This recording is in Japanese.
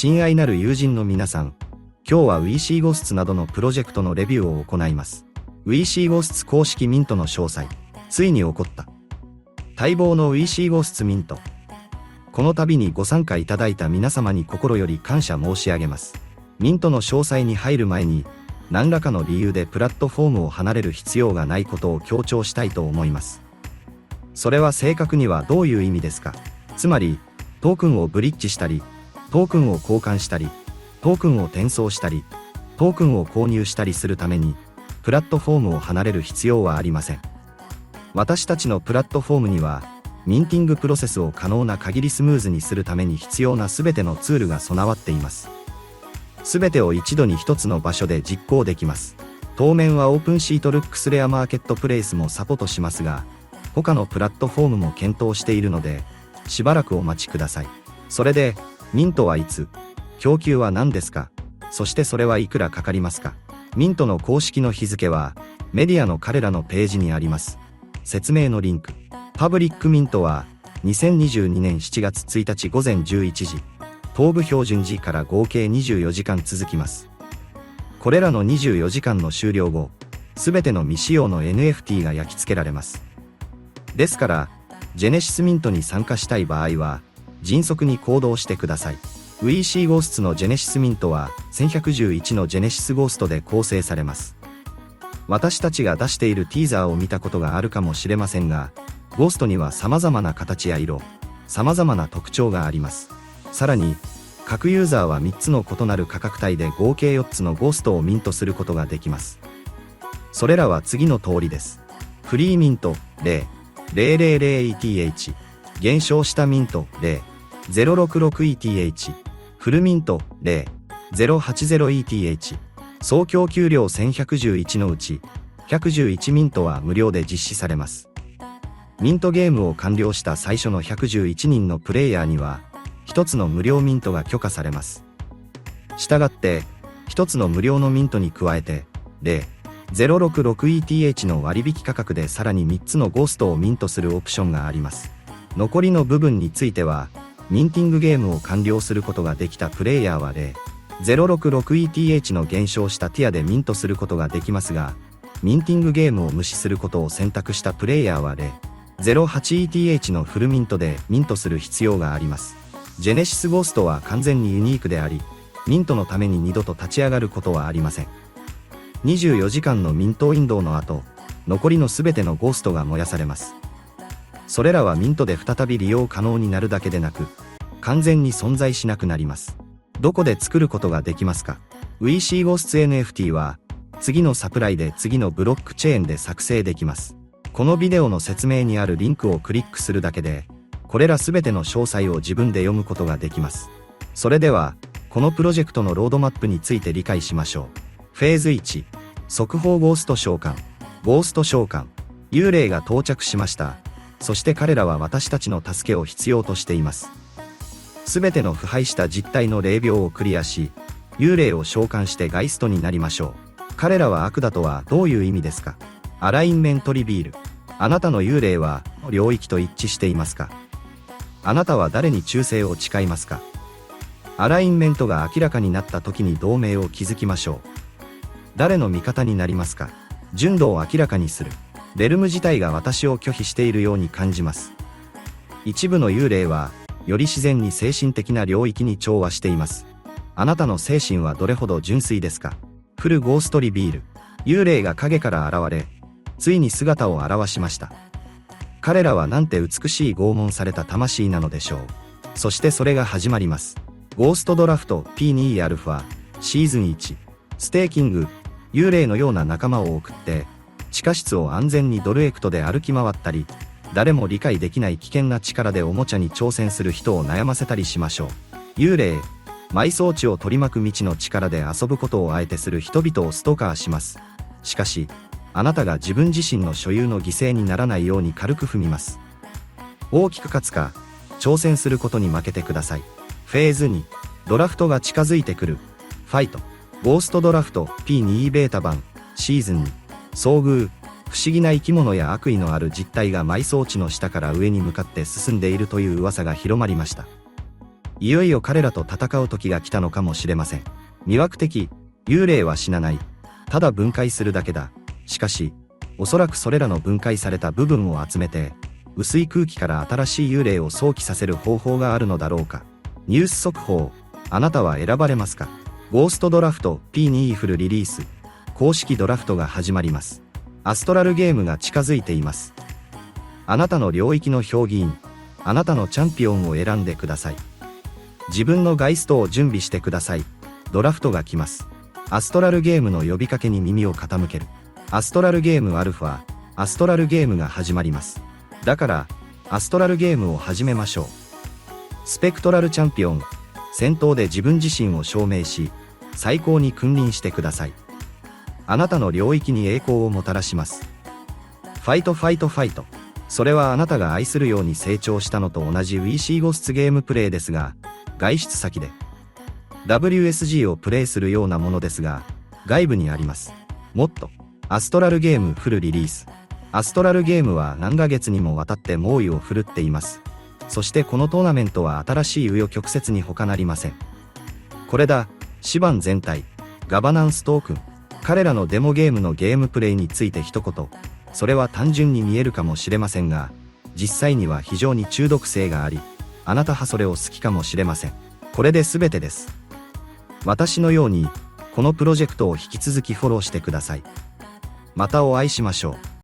親愛なる友人の皆さん、今日は WeC ゴスツなどのプロジェクトのレビューを行います。WeC ゴスツ公式ミントの詳細、ついに起こった。待望の WeC ゴスツミント。この度にご参加いただいた皆様に心より感謝申し上げます。ミントの詳細に入る前に、何らかの理由でプラットフォームを離れる必要がないことを強調したいと思います。それは正確にはどういう意味ですか？つまり、トークンをブリッジしたり、トークンを交換したり、トークンを転送したり、トークンを購入したりするために、プラットフォームを離れる必要はありません。私たちのプラットフォームには、ミンティングプロセスを可能な限りスムーズにするために必要なすべてのツールが備わっています。すべてを一度に一つの場所で実行できます。当面はオープンシートルックスレアマーケットプレイスもサポートしますが、他のプラットフォームも検討しているので、しばらくお待ちください。それで、ミントはいつ？供給は何ですか？そしてそれはいくらかかりますか？ミントの公式の日付は、メディアの彼らのページにあります。説明のリンク。パブリックミントは、2022年7月1日午前11時、東部標準時から合計24時間続きます。これらの24時間の終了後、すべての未使用の NFT が焼き付けられます。ですから、ジェネシスミントに参加したい場合は、迅速に行動してください。WeC ゴースツのジェネシスミントは、1111のジェネシスゴーストで構成されます。私たちが出しているティーザーを見たことがあるかもしれませんが、ゴーストには様々な形や色、様々な特徴があります。さらに、各ユーザーは3つの異なる価格帯で合計4つのゴーストをミントすることができます。それらは次の通りです。フリーミント、0、000ETH、減少したミント、0、066ETH、フルミント、0、080ETH、総供給量1111のうち、111ミントは無料で実施されます。ミントゲームを完了した最初の111人のプレイヤーには、1つの無料ミントが許可されます。したがって、1つの無料のミントに加えて、0、066ETH の割引価格でさらに3つのゴーストをミントするオプションがあります。残りの部分については、ミンティングゲームを完了することができたプレイヤーは0、066ETH の減少したティアでミントすることができますが、ミンティングゲームを無視することを選択したプレイヤーは0、08ETH のフルミントでミントする必要があります。ジェネシスゴーストは完全にユニークであり、ミントのために二度と立ち上がることはありません。24時間のミントウィンドウの後、残りのすべてのゴーストが燃やされます。それらはミントで再び利用可能になるだけでなく、完全に存在しなくなります。どこで作ることができますか？ WeC ゴースツ NFT は、次のサプライで次のブロックチェーンで作成できます。このビデオの説明にあるリンクをクリックするだけで、これらすべての詳細を自分で読むことができます。それでは、このプロジェクトのロードマップについて理解しましょう。フェーズ1、速報ゴースト召喚。ゴースト召喚。幽霊が到着しました。そして彼らは私たちの助けを必要としています。すべての腐敗した実体の霊廟をクリアし、幽霊を召喚してガイストになりましょう。彼らは悪だとはどういう意味ですか？アラインメントリビール。あなたの幽霊は領域と一致していますか？あなたは誰に忠誠を誓いますか？アラインメントが明らかになった時に同盟を築きましょう。誰の味方になりますか？純度を明らかにする。レルム自体が私を拒否しているように感じます。一部の幽霊は、より自然に精神的な領域に調和しています。あなたの精神はどれほど純粋ですか？フルゴーストリビール。幽霊が影から現れ、ついに姿を現しました。彼らはなんて美しい拷問された魂なのでしょう。そしてそれが始まります。ゴーストドラフト P2α シーズン1。ステーキング。幽霊のような仲間を送って、地下室を安全にドルエクトで歩き回ったり、誰も理解できない危険な力でおもちゃに挑戦する人を悩ませたりしましょう。幽霊。埋葬地を取り巻く未知の力で遊ぶことをあえてする人々をストーカーします。しかし、あなたが自分自身の所有の犠牲にならないように軽く踏みます。大きく勝つか、挑戦することに負けてください。フェーズ2、ドラフトが近づいてくる。ファイト。ゴーストドラフト P2 ベータ版、シーズン2。遭遇。不思議な生き物や悪意のある実体が埋葬地の下から上に向かって進んでいるという噂が広まりました。いよいよ彼らと戦う時が来たのかもしれません。魅惑的、幽霊は死なない。ただ分解するだけだ。しかし、おそらくそれらの分解された部分を集めて、薄い空気から新しい幽霊を想起させる方法があるのだろうか。ニュース速報、あなたは選ばれますか？ゴーストドラフト P2 フルリリース。公式ドラフトが始まります。アストラルゲームが近づいています。あなたの領域の評議員、あなたのチャンピオンを選んでください。自分のガイストを準備してください。ドラフトが来ます。アストラルゲームの呼びかけに耳を傾ける。アストラルゲームアルファ、アストラルゲームが始まります。だから、アストラルゲームを始めましょう。スペクトラルチャンピオン、戦闘で自分自身を証明し、最高に君臨してください。あなたの領域に栄光をもたらします。ファイトファイトファイト。それはあなたが愛するように成長したのと同じ WC ゴスツゲームプレイですが、外出先で WSG をプレイするようなものですが、外部にあります。もっと、アストラルゲームフルリリース。アストラルゲームは何ヶ月にもわたって猛威を振るっています。そしてこのトーナメントは新しい紆余曲折に他なりません。これだ、シバン全体、ガバナンストークン。彼らのデモゲームのゲームプレイについて一言。それは単純に見えるかもしれませんが、実際には非常に中毒性があり、あなたはそれを好きかもしれません。これで全てです。私のように、このプロジェクトを引き続きフォローしてください。またお会いしましょう。